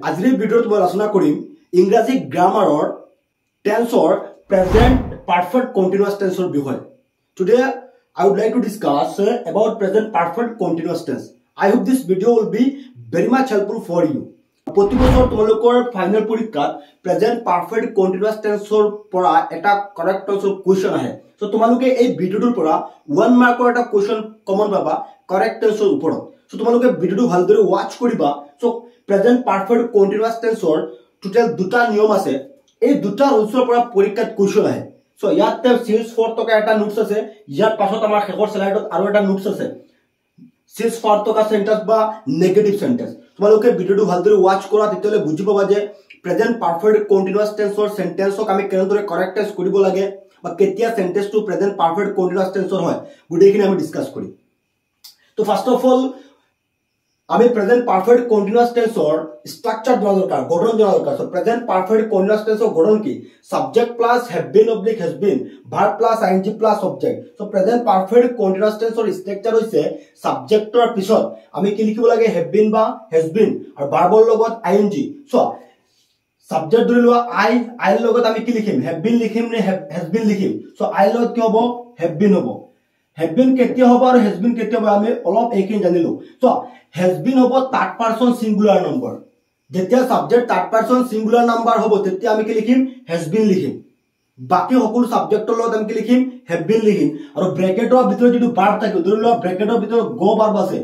আজিৰ ভিডিঅ'ত মই আলোচনা কৰিম ইংৰাজী গ্ৰামাৰৰ টেন্সৰ প্ৰেজেন্ট পাৰফেক্ট কন্টিনিউয়াস টেন্সৰ বিষয়। Today I would like to discuss about present perfect continuous tense. I hope this video will be very much helpful for you. প্ৰতি বছৰ তোমালোকৰ ফাইনেল পৰীক্ষাত প্ৰেজেন্ট পাৰফেক্ট কন্টিনিউয়াস টেন্সৰ পৰা এটা কাৰেক্ট টেন্সৰ কোৱেশ্চন আহে। সো তোমালোকে এই ভিডিঅ'টোৰ পৰা 1 মাৰ্কৰ এটা কোৱেশ্চন কমন পাবা কাৰেক্ট টেন্সৰ ওপৰত। সো তোমালোকে ভিডিঅ'টো ভালদৰে ওয়াচ কৰিবা। সো প্ৰেজেন্ট পাৰফেক্ট কন্টিনিউয়াস টেন্সৰ টোটাল দুটা নিয়ম আছে। এই দুটা ৰুলছৰ পৰা পৰীক্ষাত কোৱেশ্চন আহে। সো ইয়াতে সিৰিজ 4 টকা এটা নোটছ আছে, ইয়াৰ পাছত আমাৰ শেষৰ স্লাইডত আৰু এটা নোটছ আছে সিৰিজ 4 টকা সেন্টেন্স বা নেগেটিভ সেন্টেন্স। তোমালোকে ভিডিঅ'টো ভালদৰে ওয়াচ কৰা, তেতিয়ালে বুজি পাবা যে প্ৰেজেন্ট পাৰফেক্ট কন্টিনিউয়াস টেন্সৰ সেন্টেন্সক আমি কেনেদৰে কাৰেক্ট টেন্স কৰিব লাগে বা কেতিয়া সেন্টেন্সটো প্ৰেজেন্ট পাৰফেক্ট কন্টিনিউয়াস টেন্সৰ হয় গুটেইখিনি আমি ডিসকাস কৰিম। তো ফাৰ্স্ট অফ অল আমি প্ৰেজেন্ট পাৰফেক্ট কন্টিনিউয়াস টেন্সৰ স্ট্ৰাকচাৰ জানা দৰকাৰ, গঠন জানা দৰকাৰ। সো প্ৰেজেন্ট পাৰফেক্ট কন্টিনিউয়াস টেন্সৰ গঠন কি? Subject plus have been oblique has been, verb plus I N G plus object. So present perfect continuous টেন্সৰ স্ট্ৰাকচাৰ হৈছে সাবজেক্টৰ পিছত আমি কি লিখিব লাগে? হ্যাভ বিন বা হ্যাজ বিন আৰু ভাৰ্বৰ লগত আইএনজি। সো সাবজেক্ট ধৰি লোৱা আইৰ লগত আমি কি লিখিম? হ্যাভ বিন লিখিম নে হ্যাজ বিন লিখিম? সো আইৰ লগত কি হ'ব? হ্যাভ বিন হ'ব। হ্যাভ বিন কেতিয়া হ'ব আৰু হ্যাজ বিন কেতিয়া হ'ব আমি অলপ এইখিনি জানিলো। সো হ্যাজ বিন হ'ব থার্ড পারসন সিঙ্গুলার নাম্বার। যেতিয়া subject third person singular number হ'ব তেতিয়া আমি কি লিখিম? হ্যাজ বিন লিখিম। বাকি সকলো সাবজেক্টৰ লগত আমি কি লিখিম? হ্যাভ বিন লিখিম। আৰু ব্ৰেকেটৰ ভিতৰত যিটো ভাৰ্ব থাকিব, ধৰি লোৱা ব্ৰেকেটৰ ভিতৰত গো ভাৰ্ব আছে,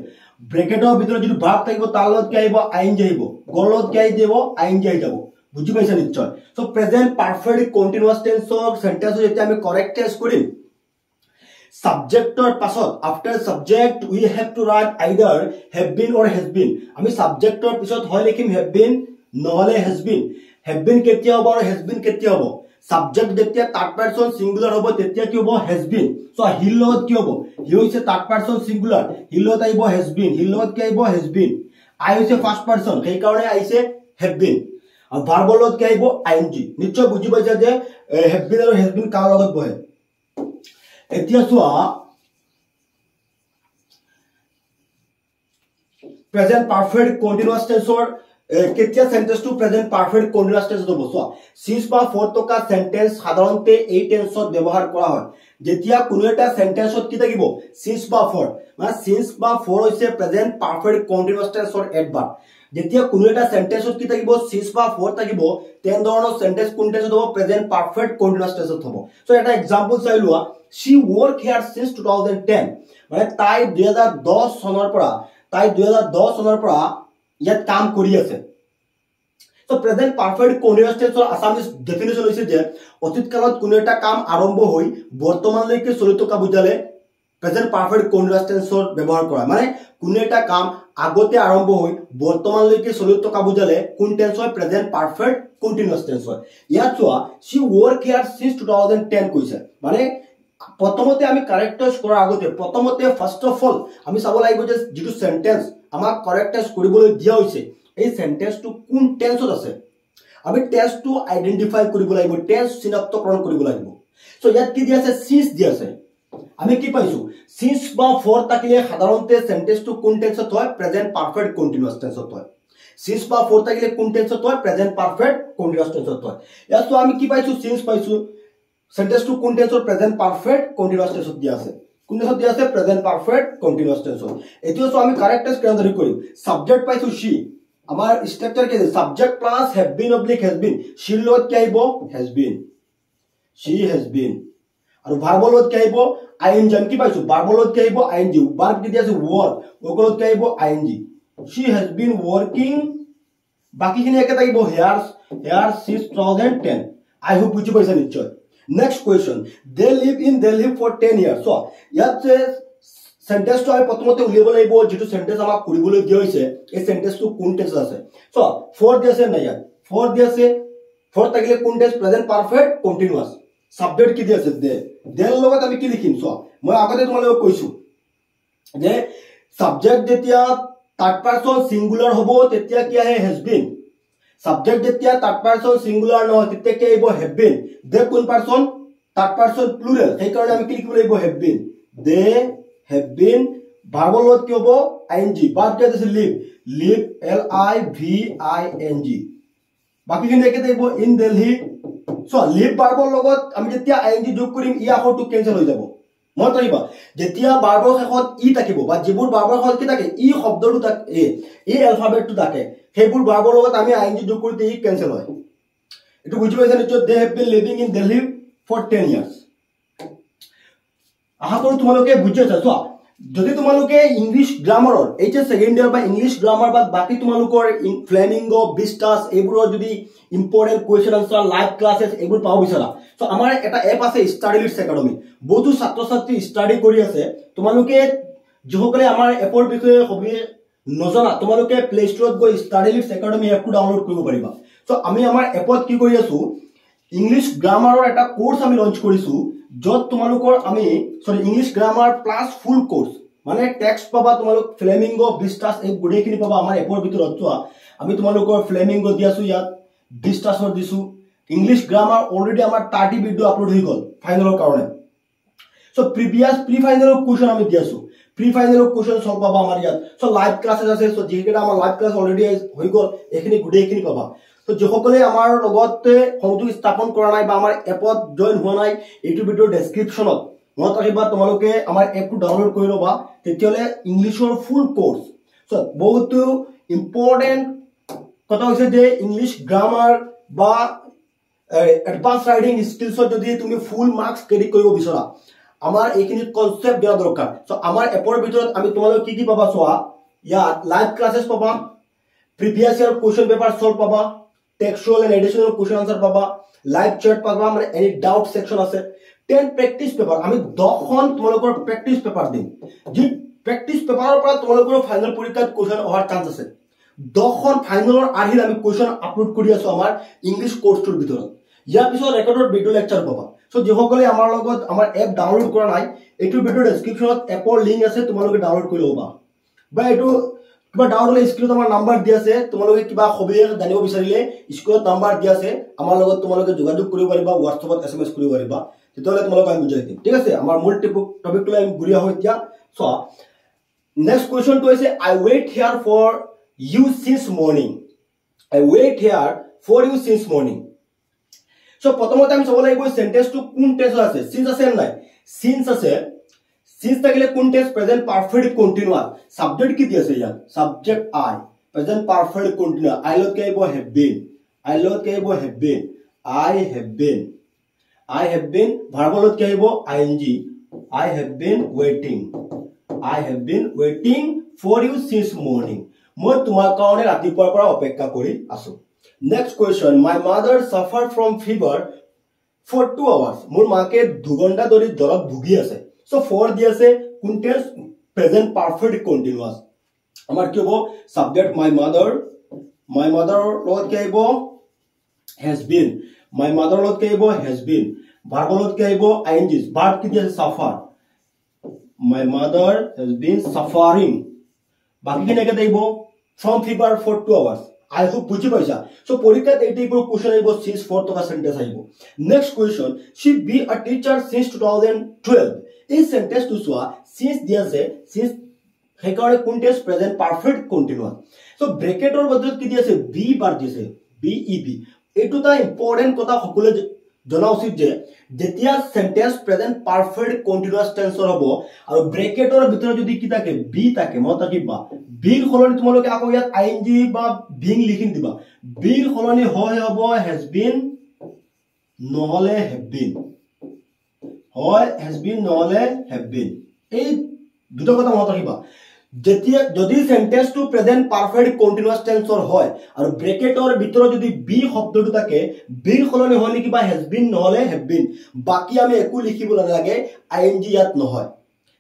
ব্ৰেকেটৰ ভিতৰত যিটো ভাৰ্ব থাকিব তাৰ লগত কি আহিব? আইএনজি আহিব। গৰ লগত কি আহিব? আইএনজি আহি যাব। বুজি পাইছা নিশ্চয়। সো প্ৰেজেন্ট পাৰফেক্ট কন্টিনিউয়াস টেন্সৰ সেন্টেন্স যেতিয়া আমি কাৰেক্ট টেন্স কৰিম, সাবজেক্টৰ পাছত after subject we have to write either have been or has been. আমি সাবজেক্টৰ পিছত হয় লিখিম হ্যাভ বিন নহলে হ্যাজ বিন। হ্যাভ বিন কেতিয়া হ'ব আৰু হ্যাজ বিন কেতিয়া হ'ব? সাবজেক্ট যেতিয়া থাৰ্ড পাৰসন সিঙ্গুলাৰ হ'ব তেতিয়া কি হ'ব? Has been. সো হিৰ লগত কি হ'ব? হি হৈছে থাৰ্ড পাৰসন সিঙ্গুলাৰ, হিৰ লগত আহিব হ্যাজ বিন, হিৰ লগত কি আহিব? Has been. আই হৈছে ফাৰ্স্ট পাৰসন, সেই কাৰণে আহিছে হ্যাভ বিন। আৰু ভাৰ্বৰ লগত কি আহিব? আইএনজি। নিশ্চয় বুজি পাইছা যে হ্যাভ বিন আৰু হ্যাজ বিন কাৰ লগত বহে। এতিয়া চোৱা প্ৰেজেন্ট পাৰফেক্ট কন্টিনিউয়াস টেন্সৰ কেতিয়া সেন্টেন্সটো প্ৰেজেন্ট পাৰফেক্ট কন্টিনিউয়াস টেন্স হ'ব। চোৱা সিন্স বা ফৰ টকা সেন্টেন্স সাধাৰণতে এই টেন্সত ব্যৱহাৰ কৰা হয় যেতিয়া কোনো এটা সেন্টেন্সত কি থাকিব? সিন্স বা ফৰ। মানে সিন্স বা ফৰ হৈছে প্ৰেজেন্ট পাৰফেক্ট কন্টিনিউয়াস টেন্সৰ এডভাৰ্ব। যেতিয়া কোনো এটা সেন্টেন্সত কি থাকিব? সিন্স বা ফৰ থাকিব, তেন ধৰণৰ সেন্টেন্স কোন টেন্সত হ'ব? প্ৰেজেন্ট পাৰফেক্ট কন্টিনিউয়াস টেন্সত হ'ব। সো এটা এক্সাম্পল চাই লোৱা, she work here since 2010। মানে তাই 2010 চনৰ পৰা ইয়াত কাম কৰি আছে। সো প্ৰেজেন্ট পাৰফেক্ট কন্টিনিউয়াস টেন্সৰ আসামিজ ডেফিনেশন হৈছে যে অতীত কালত কোনো এটা কাম আৰম্ভ হৈ বৰ্তমানলৈকে চলি থকা বুজালে প্ৰেজেন্ট পাৰফেক্ট কন্টিনিউয়াস টেন্সৰ ব্যৱহাৰ কৰা। মানে কোনো এটা কাম আগতে আৰম্ভ হৈ বৰ্তমানলৈকে চলি থকা বুজালে কোন টেন্স হয়? প্ৰেজেন্ট পাৰফেক্ট কন্টিনিউয়াস টেন্স হয়। ইয়াত চোৱা she work here since 2010 কৈছে। মানে প্ৰথমতে আমি কাৰেক্ট টেন্স কৰাৰ আগতে প্ৰথমতে ফার্স্ট অফ অল আমি চাব লাগিব যে যেটো সেন্টেন্স আমাক কারেক্ট টেন্স কৰিবলৈ দিয়া হৈছে এই সেন্টেন্সটো কোন টেন্সত আছে। আমি টেন্সটো আইডেন্টিফাই কৰিব লাগিব, টেন্স চিনাক্তকৰণ কৰিব লাগিব। সো ইয়াত কি দিয়া আছে? সিন্স দিয়া আছে। আমি কি পাইছো? সিন্স বা ফৰ থাকিলে সাধাৰণতে সেন্টেন্সটো কোন টেন্সত হয়? প্ৰেজেন্ট পাৰফেক্ট কন্টিনিউয়াস টেন্সত হয়। সিন্স বা ফৰ থাকিলে কোন টেন্সত হয়? প্ৰেজেন্ট পারফেক্ট কন্টিনিউয়াস টেন্সত হয়। ইয়াত তো আমি কি পাইছো? সিন্স পাইছো। সেন্টেন্সটো কোন টেন্সৰ? প্ৰেজেন্ট পাৰফেক্ট কন্টিনিউয়াস টেন্সত দিয়া আছে। কোন টেন্সত দিয়া আছে? প্ৰেজেন্ট পাৰফেক্ট কন্টিনিউয়াস টেন্সত। এতিয়া তো আমি কাৰেক্ট টেন্স কেনেদৰে কৰিম? সাবজেক্ট পাইছো she, আমাৰ স্ট্রাকচার কি আছে? Subject plus have been oblique has bin. she লগত কি আহিব? Has been, she has been। আৰু ভাৰ্বৰ লগত কি আহিব? আইএনজি। আমি কি পাইছো? ভাৰ্বৰ লগত কি আহিব? আইএনজি। ভাৰ্ব কি দিয়া আছে? ওয়ার্ক। ওয়ার্ক লগত কি আহিব? ING. she has been working, বাকিখিনি একে থাকিব here since 2010। আই হোপ বুজি পাইছা নিশ্চয়। Next question, they live in Delhi for 10 years। So ইয়াত সেন্টেন্সটো আমি প্ৰথমতে উলিয়াব লাগিব যেটো সেন্টেন্স আমাক কৰিবলৈ দিয়া হৈছে এই সেন্টেন্সটো কোন টেন্সত আছে। সো ফৰ দিয়া আছে না? ইয়াত ফৰ দিয়া আছে। ফৰ থাকিলে কোন tense? Present perfect continuous. Subject কি দিয়া আছে? দে। দেৰ লগত আমি কি লিখিম? সো মই আগতে তোমালোকক কৈছো যে সাবজেক্ট যেতিয়া থার্ড পারসন সিঙ্গুলার হ'ব তেতিয়া কি আহে? Has been. সাবজেক্ট যেতিয়া থার্ড পারসন সিঙ্গুলার নহয় তেতিয়া কি আহিব? Have been. দে কোন পারসন? থার্ড পারসন প্লুরাল, সেই কাৰণে আমি কি লিখিব লাগিব? Have been. They have been. ভাৰ্বৰ লগত কি হ'ব? আইএনজি। ভাৰ্ব কি আছে? লিভ। লিভ LIVING বাকিখিনি একে থাকিব ইন দিল্লী সো লিভ ভাৰ্বৰ লগত আমি যেতিয়া ING যোগ কৰিম ই আকৰটো কেনসেল হৈ যাব মনত ৰাখিবা যেতিয়া ভাৰ্বৰ শেষত ই থাকিব বা যিবোৰ ভাৰ্বৰ শেষত কি থাকে ই শব্দটো থাকে এই এলফাবেটটো থাকে সেইবোৰ ভাৰ্বৰ লগত আমি ING যোগ কৰিলে ই কেনসেল হয় এটো বুজি পাইছা নিশ্চয় they have been living in Delhi for 10 years আশা কৰো তোমালোকে বুজি পাইছা চোৱা যদি তোমালোকে ইংলিশ গ্ৰামাৰৰ এই যে সেকেন্ড ইয়াৰ বা ইংলিশ গ্ৰামাৰ বা বাকি তোমালোকৰ ফ্লেমিঙ্গো বিস্টাস এইবোৰৰ যদি ইম্পৰ্টেন্ট কোৱেশ্চন আনসাৰ লাইভ ক্লাसेस এইবোৰ পাও বিচাৰা সো আমাৰ এটা এপ আছে ষ্টাডি লিডছ একাডেমি বহুতো ছাত্ৰ ছাত্ৰী ষ্টাডি কৰি আছে তোমালোকে যিসকলে আমাৰ এপৰ বিষয়ে সবিয়ে নজনা তোমালোকে প্লে ষ্টৰত গৈ ষ্টাডি লিডছ একাডেমি এপটো ডাউনলোড কৰিব পাৰিবা সো আমি আমাৰ এপত কি কৰি আছো ইংলিশ গ্ৰামাৰৰ এটা কোৰ্স আমি লঞ্চ কৰিছো যত তোমালোকৰ আমি সৰি ইংলিশ গ্ৰামাৰ প্লাস ফুল কোৰ্স মানে টেক্সট পাবা তোমালোক ফ্লেমিঙ্গো বিস্টাস এই গুডেখিনি পাবা আমাৰ এপৰ ভিতৰত চোৱা আমি তোমালোকৰ ফ্লেমিঙ্গো দিয়াছো ইয়াত বিস্টাসৰ দিছো ইংলিশ গ্ৰামাৰ অলৰেডি আমাৰ 30 ভিডিও আপলোড হৈ গল ফাইনালৰ কাৰণে সো প্ৰিভিয়াস প্ৰি ফাইনালৰ কোৱেশ্চন আমি দিয়াছো প্ৰি ফাইনালৰ কোৱেশ্চন সব পাবা আমাৰ ইয়াত সো লাইভ ক্লাसेस আছে সো যেকেটা আমাৰ লাইভ ক্লাস অলৰেডি হৈ গল এখিনি গুডেখিনি পাবা তো যিসকলে আমাৰ লগতে সংযোগ স্থাপন কৰা নাই বা আমাৰ এপত জয়েন হোৱা নাই এইটো ভিডিও ডেসক্ৰিপচনত মনত ৰাখিবা তোমালোকে আমাৰ এপটো ডাউনলোড কৰি লবা তেতিয়ালে ইংলিশৰ ফুল কোৰ্স সো বহুত ইম্পৰ্টেন্ট কথা হৈছে যে ইংলিশ গ্ৰামাৰ বা এডভান্স ৰাইটিং স্কিলছত যদি তুমি ফুল মাৰ্কস ক্ৰেডিট কৰিব বিচৰা আমাৰ এইখিনি কনসেপ্ট দিয়া দৰকাৰ সো আমাৰ এপৰ ভিতৰত আমি তোমালোক কি পাবা চোৱা ইয়াত লাইভ ক্লাसेस পাবা previous year question paper solve পাবা textual and additional question answer পাবা লাইভ চ্যাট পাবা মানে এনি ডাউট সেকশন আছে 10 প্র্যাকটিস পেপার আমি 10 খন তোমালোকৰ প্ৰ্যাকটিস পেপাৰ দিম যি প্ৰ্যাকটিস পেপাৰৰ পৰা তোমালোকৰ ফাইনাল পৰীক্ষাত কোয়েশ্চন অহাৰ চান্স আছে 10 খন ফাইনালৰ আহিল আমি কোয়েশ্চন আপলোড কৰি আছো আমাৰ ইংলিশ কোৰ্সটোৰ ভিতৰত ইয়াৰ পিছত ৰেকৰ্ডৰ ভিডিও লেকচাৰ পাবা সো যিসকলে আমাৰ লগত আমাৰ এপ ডাউনলোড কৰা নাই এইটো ভিডিও ডেসক্ৰিপচনত এপৰ লিংক আছে তোমালোকে ডাউনলোড কৰি ল'বা বা এইটো কিবা ডাউট হলে স্ক্ৰিনত আমাৰ নাম্বাৰ দিয়া আছে তোমালোকে কিবা খবৰ জানিব বিচাৰিলে স্ক্ৰিনত নাম্বাৰ দিয়া আছে আমাৰ লগত তোমালোকে যোগাযোগ কৰিব পাৰিবা WhatsAppত SMS কৰিব পাৰিবা তেতিয়ালে তোমালোক আমি বুজাই দিম ঠিক আছে আমাৰ মূল টপিকটো আমি ঘূৰি আহো এতিয়া সো নেক্সট কোৱেশ্চনটো হৈছে I wait here for you since morning I wait here for you since morning so প্ৰথমতে আমি চাব লাগিব সেন্টেন্সটো কোন টেন্সত আছে সিন্স আছে নাই সিন্স আছে সিন্স থাকিলে কোন tense present perfect continuous subject কি দিছে ইয়াত subject I present perfect continuous I লগত কি হব হ্যাভ বিন আই লগত কি হব have been I have been verb লগত কি হব ING I have been waiting for you since morning মই তোমাৰ কাৰণে ৰাতিপুৱাৰ পৰা অপেক্ষা কৰি আছো next question my mother suffer from fever for 2 hours মোৰ মাকে 2 ঘণ্টা ধৰি জ্বৰত ভুগি আছে সো ফৰ দি আছে কোন টেন্স প্ৰেজেন্ট পাৰফেক্ট কন্টিনিউয়াস আমাৰ কি হ'ব সাবজেক্ট মাই মাদাৰ লগত কি হ'ব has been my mother লগত কি হ'ব has been ভাৰ্ব লগত কি হ'ব ING ভাৰ্ব কি আছে suffer my mother has been suffering বাকি কি নেকে দেব from fever for 2 hours I hope বুজি পাইছা সো পৰীক্ষাত এই টাইপৰ কোৱেশ্চন আহিব since for টকা সেন্টেন্স আহিব next question she be a teacher since 2012 এই সেন্টেন্সটো চোৱা since দিয়া আছে since হেকাৰে কোন tense present perfect continuous so ব্ৰ্যাকেটৰ বদলত কি দিয়া আছে be বাৰ দিছে BEB এটো তা ইম্পৰ্টেন্ট কথা সকলে জনা উচিত যে যেতিয়া সেন্টেন্স প্ৰেজেন্ট পাৰফেক্ট কন্টিনিউয়াস টেন্সৰ হ'ব আৰু ব্ৰ্যাকেটৰ ভিতৰত যদি কি থাকে বি থাকে মত ৰাখিবা বিৰ খলনি তোমালোকে আকৌ ইয়াত ING বা বিং লিখি দিবা বিৰ খলনি হয় হ'ব has been নহলে have been হয় has been নহলে have been এই দুটা কথা মত ৰাখিবা যেতিয়া যদি সেন্টেন্সটো প্ৰেজেন্ট পাৰফেক্ট কন্টিনিউয়াস টেন্সৰ হয় আৰু ব্ৰ্যাকেটৰ ভিতৰত যদি বি শব্দটো থাকে বিৰ খলনি হয় নেকি বা has been নহলে have been বাকি আমি একো লিখিব নালাগে ING ইয়াত নহয়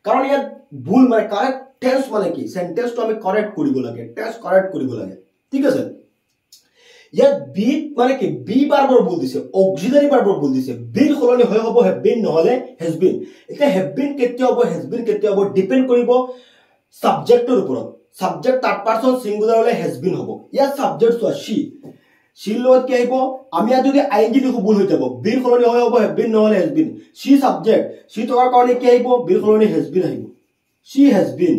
কাৰণ ইয়াত ভুল মানে কাৰেক্ট টেন্স মানে কি সেন্টেন্সটো আমি কাৰেক্ট কৰিব লাগে টেন্স কাৰেক্ট কৰিব লাগে ঠিক আছে ইয়াত বি মানে কি বি ভাৰ্বৰ ভুল দিছে অক্সিলাৰি ভাৰ্বৰ ভুল দিছে বিৰ খলনি হয় হ'ব have been নহলে has been এটা have been কেতিয়া হ'ব has been কেতিয়া হ'ব ডিপেন্ড কৰিব সাবজেক্টৰ ওপৰত সাবজেক্ট থাৰ্ড পাৰসন সিঙ্গুলাৰ হলে has been হ'ব ইয়াত সাবজেক্ট চোৱা she লগত কি আহিব আমি যদি ING লিখো ভুল হৈ যাব বিৰ খলনি হয় হ'ব have been নহলে has been she subject she টকাৰ কাৰণে কি আহিব বিৰ খলনি has been আহিব she has been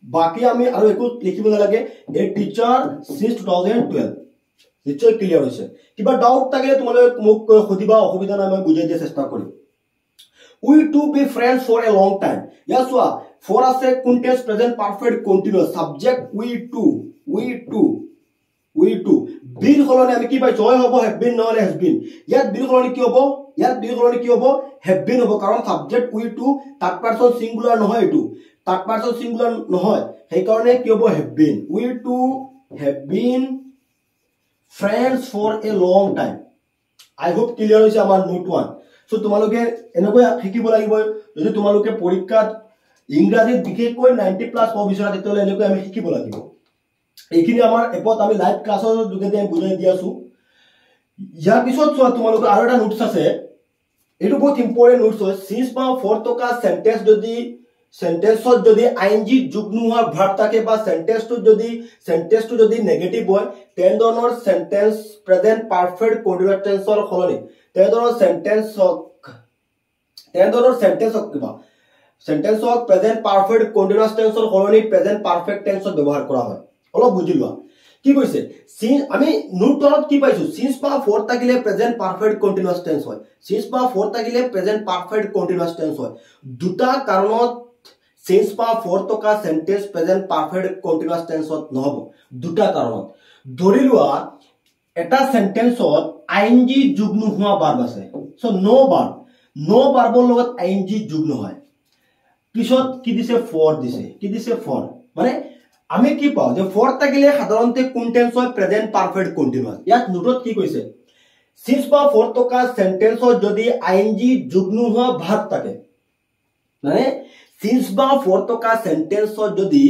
বাকি আমি আৰু একো লিখিব নালাগে এ টিচাৰ সিন্স 2012 নিশ্চয় ক্লিয়াৰ হৈছে কিবা ডাউট থাকিলে তোমালোকে মোক খুদিবা অসুবিধা নাই মই বুজাই দিয়া চেষ্টা কৰিম we two be friends for a long time yes wa for us a continuous present perfect continuous subject we two been holone ami ki pai joy hobo have been নহলে has been yet been holone ki hobo have been hobo karon subject we two third person singular নহয় etu third person singular নহয় সেই কারণে কি hobo have been we two have been friends for a long time I hope clear hoise amar note 1 so তোমালোকে এনেকৈ শিকিব লাগিব যদি তোমালোকে পৰীক্ষাত ইংৰাজীত বিশেষকৈ 90 প্লাস পাব বিচাৰা তেতিয়ালে এনেকৈ আমি শিকিব লাগিব এইখিনি আমাৰ এপত আমি লাইভ ক্লাছৰ যোগেদি আমি বুজাই দি আছো ইয়াৰ পিছত চোৱা তোমালোকৰ আৰু এটা নোটছ আছে এটো বহুত ইম্পৰ্টেন্ট নোটছ হয় সিন্স বা ফৰ টকা সেন্টেন্সত যদি আইএনজি যোগ নোহোৱা ভাৰ্ব থাকে বা সেন্টেন্সটো যদি নেগেটিভ হয় তেন ধৰণৰ সেন্টেন্স প্ৰেজেন্ট পাৰফেক্ট কন্টিনিউয়াস টেন্সৰ খলনি তেন ধৰণৰ সেন্টেন্সক কিবা সেন্টেন্সক প্ৰেজেন্ট পাৰফেক্ট কন্টিনিউয়াস টেন্সৰ খলনি প্ৰেজেন্ট পাৰফেক্ট টেন্সত ব্যৱহাৰ কৰা হয় অলপ বুজি লোৱা কি কৈছে সিন্স আমি নোটত কি পাইছো সিন্স বা ফৰ থাকিলে প্ৰেজেন্ট পাৰফেক্ট কন্টিনিউয়াস টেন্স হয় সিন্স বা ফৰ থাকিলে প্ৰেজেন্ট পাৰফেক্ট কন্টিনিউয়াস টেন্স হয় দুটা কাৰণত সিন্স বা ফৰ টকা সেন্টেন্স প্ৰেজেন্ট পাৰফেক্ট কন্টিনিউয়াস টেন্সত নহব দুটা কাৰণত ধৰি লোৱা এটা সেন্টেন্সত আইএনজি যোগ নোহোৱা ভাৰ্ব আছে সো নো ভাৰ্বৰ লগত আইএনজি যোগ নহয় পিছত কি দিছে ফৰ দিছে কি দিছে ফৰ মানে আমি কি পাও যে ফৰ থাকিলে সাধাৰণতে কোন টেন্স হয় প্ৰেজেন্ট পাৰফেক্ট কন্টিনিউয়াস ইয়াত নোটত কি কৈছে সিন্স বা ফৰ টকা সেন্টেন্সত যদি আইএনজি যোগ নোহোৱা ভাৰ্ব থাকে মানে সিন্স বা ফৰ টকা সেন্টেন্সত যদি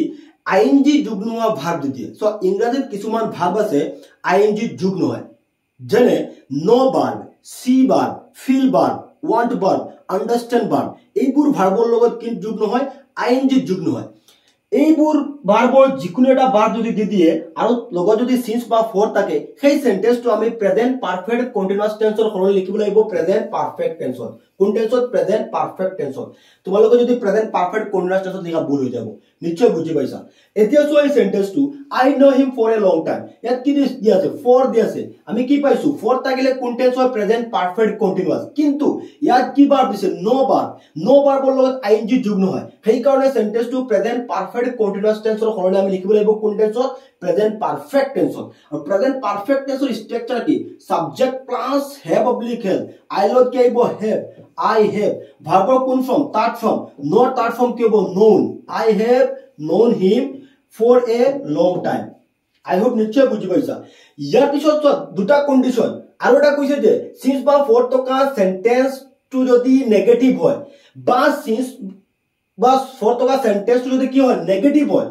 আইএনজি যোগ নোহোৱা ভাৰ্ব দিয়ে সো ইংৰাজীত কিছুমান ভাৰ্ব আছে আইএনজি যোগ নহয় যেনে know verb see verb feel verb want verb understand verb এইবোৰ ভাৰ্বৰ লগত কি যোগ নহয় আইএনজি যোগ নহয় এইবোৰ ভাৰ্বৰ যিকোনো এটা ভাৰ্ব যদি দি দিয়ে আৰু লগত যদি সিন্স বা ফৰ থাকে সেই সেন্টেন্সটো আমি প্ৰেজেন্ট পাৰফেক্ট কন্টিনিউয়াস টেন্সৰ খলনি লিখিব লাগিব প্ৰেজেন্ট পাৰফেক্ট টেন্সত কোন টেন্সত প্ৰেজেন্ট পাৰফেক্ট টেন্সত তোমালোকে যদি প্ৰেজেন্ট পাৰফেক্ট কন্টিনিউয়াস টেন্সত লিখা ভুল হৈ যাব নিশ্চয় বুজি পাইছা এতিয়া চোৱা এই সেন্টেন্সটো I know him for a long time ইয়াত কি দি আছে ফৰ দি আছে আমি কি পাইছো ফৰ থাকিলে কোন টেন্স হয় প্ৰেজেন্ট পাৰফেক্ট কন্টিনিউয়াস কিন্তু ইয়াত কি ভাৰ্ব দিছে নো ভাৰ্বৰ লগত আইএনজি যোগ নহয় সেই কাৰণে সেন্টেন্সটো প্ৰেজেন্ট পাৰফেক্ট কন্টিনিউয়াস টেন্সৰ খলনি আমি লিখিব লাগিব কোন টেন্সত প্ৰেজেন্ট পাৰফেক্ট টেন্সত আৰু প্ৰেজেন্ট পাৰফেক্ট টেন্সৰ স্ট্ৰাকচাৰ কি সাবজেক্ট প্লাস হ্যাভ অবলিক হেল আই লগত কি আহিব হ্যাভ I have ভাৰ্বৰ কোন form third form not third form কি হ'ব known I have known him for a long time I hope নিশ্চয় বুজি পাইছা ইয়াৰ পিছত দুটা কন্ডিশন আৰু এটা কৈছে যে সিন্স বা ফৰ টকা সেন্টেন্স টু যদি নেগেটিভ হয় বা সিন্স বা ফৰ টকা সেন্টেন্স টু যদি কি হয় নেগেটিভ হয়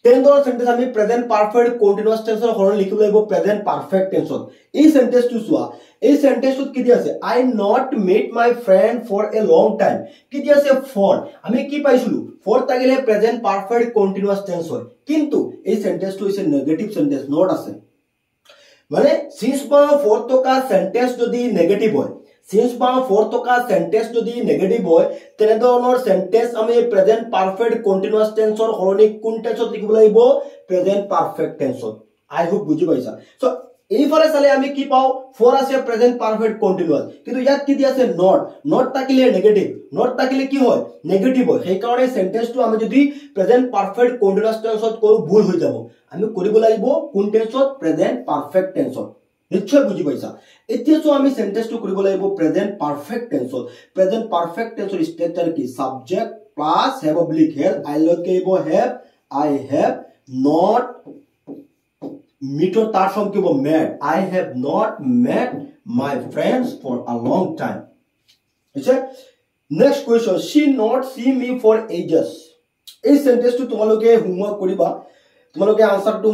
তেন ধৰণৰ সেন্টেন্স আমি প্ৰেজেন্ট পাৰফেক্ট কন্টিনিউয়াস টেন্সৰ খলনি লিখিব লাগিব প্ৰেজেন্ট পাৰফেক্ট টেন্সত এই সেন্টেন্সটো চোৱা এই সেন্টেন্সত কি দি আছে I not met my friend for a long time কি দি আছে for আমি কি পাইছিলো for থাকিলে প্ৰেজেন্ট পাৰফেক্ট কন্টিনিউয়াস টেন্স হয় কিন্তু এই সেন্টেন্সটো হৈছে নেগেটিভ সেন্টেন্স নট আছে মানে সিন্স বা ফৰ টকা সেন্টেন্স যদি নেগেটিভ হয় সিন্স বা ফৰ টকা সেন্টেন্স যদি নেগেটিভ হয় তেনে ধৰণৰ সেন্টেন্স আমি প্ৰেজেন্ট পাৰফেক্ট কন্টিনিউয়াস টেন্সৰ খলনি কোন টেন্সত লিখিব লাগিব প্ৰেজেন্ট পাৰফেক্ট টেন্সত আই হোপ বুজি পাইছা সো এইফালে চালে আমি কি পাও ফৰ আছে প্ৰেজেন্ট পাৰফেক্ট কন্টিনিউয়াস কিন্তু ইয়াত কি দি আছে নট থাকিলে নেগেটিভ নট থাকিলে কি হয় নেগেটিভ হয় সেই কাৰণে সেন্টেন্সটো আমি যদি প্ৰেজেন্ট পাৰফেক্ট কন্টিনিউয়াস টেন্সত কৰো ভুল হৈ যাব আমি কৰিব লাগিব কোন টেন্সত প্ৰেজেন্ট পাৰফেক্ট টেন্সত নিশ্চয় বুজি পাইছা এতিয়া তো আমি সেন্টেন্সটো কৰিব লাগিব প্ৰেজেন্ট পাৰফেক্ট টেন্সত প্ৰেজেন্ট পাৰফেক্ট টেন্সৰ স্ট্ৰাকচাৰ কি সাবজেক্ট প্লাস হ্যাভ অবলিক হেল আই লগত কি হ'ব হ্যাভ I have not meet or start from ki met I have not met my friends for a long time next question she not see me for ages এই sentence to তোমালোকে homework কৰিবা তোমালোকে আনসাৰটো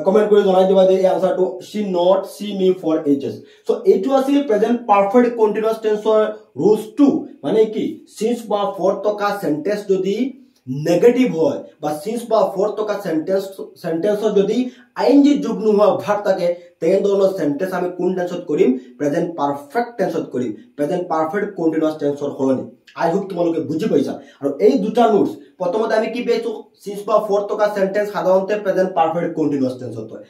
comment কৰি জনাই দিবা যে এই আনসাৰটো she not see me for ages so এইটো আছিল প্ৰেজেন্ট পাৰফেক্ট কন্টিনিউয়াস টেন্সৰ ৰুলস 2 মানে কি সিন্স বা ফৰ টকা সেন্টেন্স যদি নেগেটিভ হয় বা সিন্স বা ফৰ টকা সেন্টেন্সত যদি আইএনজি যোগ নোহোৱা ভাগ থাকে তেনে ধৰণৰ সেন্টেন্স আমি কোন টেন্সত কৰিম প্ৰেজেন্ট পাৰফেক্ট টেন্সত কৰিম প্ৰেজেন্ট পাৰফেক্ট কন্টিনিউয়াস টেন্সৰ সলনি আই হোপ তোমালোকে বুজি পাইছা আৰু এই দুটা নোটস প্ৰথমতে আমি কি পাইছো সিন্স বা ফৰ টকা সেন্টেন্স সাধাৰণতে প্ৰেজেন্ট পারফেক্ট কন্টিনিউয়াস টেন্সত হয়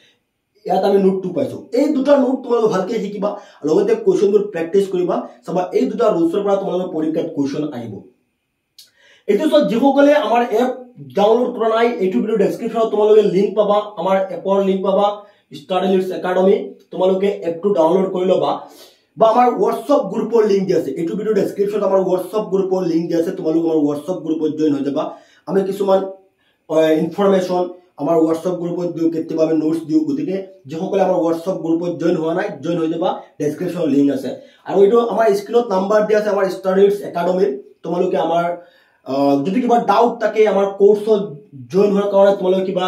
ইয়াত আমি নোট 2 পাইছো এই দুটা নোট তোমালোকে ভালকে শিকিবা লগতে কোৱেশ্চনবোৰ প্ৰেক্টিস কৰিবা চাবা এই দুটা ৰুলছৰ পৰা তোমালোকৰ পৰীক্ষাত কোৱেশ্চন আহিব এটো সব যিসকলে আমাৰ এপ ডাউনলোড কৰা নাই এইটো ভিডিও ডেসক্ৰিপচনত তোমালোকে লিংক পাবা আমাৰ এপৰ লিংক পাবা ষ্টাডি লিডছ একাডেমি তোমালোকে এপটো ডাউনলোড কৰি লবা বা আমাৰ WhatsApp গ্ৰুপৰ লিংক দি আছে এইটো ভিডিও ডেসক্ৰিপচনত আমাৰ WhatsApp গ্ৰুপৰ লিংক দি আছে তোমালোকে আমাৰ WhatsApp গ্ৰুপত জয়েন হৈ যাবা আমি কিছুমান ইনফৰমেশন আমাৰ WhatsApp গ্ৰুপত দিও কেতিয়াবা আমি নোটস দিও গতিকে যিসকলে আমাৰ WhatsApp গ্ৰুপত জয়েন হোৱা নাই জয়েন হৈ যাবা ডেসক্ৰিপচনত লিংক আছে আৰু এইটো আমাৰ স্ক্ৰিনত নাম্বাৰ দি আছে আমাৰ ষ্টাডি লিডছ একাডেমি তোমালোকে আমাৰ যদি কিবা ডাউট থাকে আমাৰ কোৰ্সত জয়েন হোৱাৰ কাৰণে তোমালোকে কিবা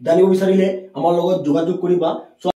জানিব বিচাৰিলে আমাৰ লগত যোগাযোগ কৰিবা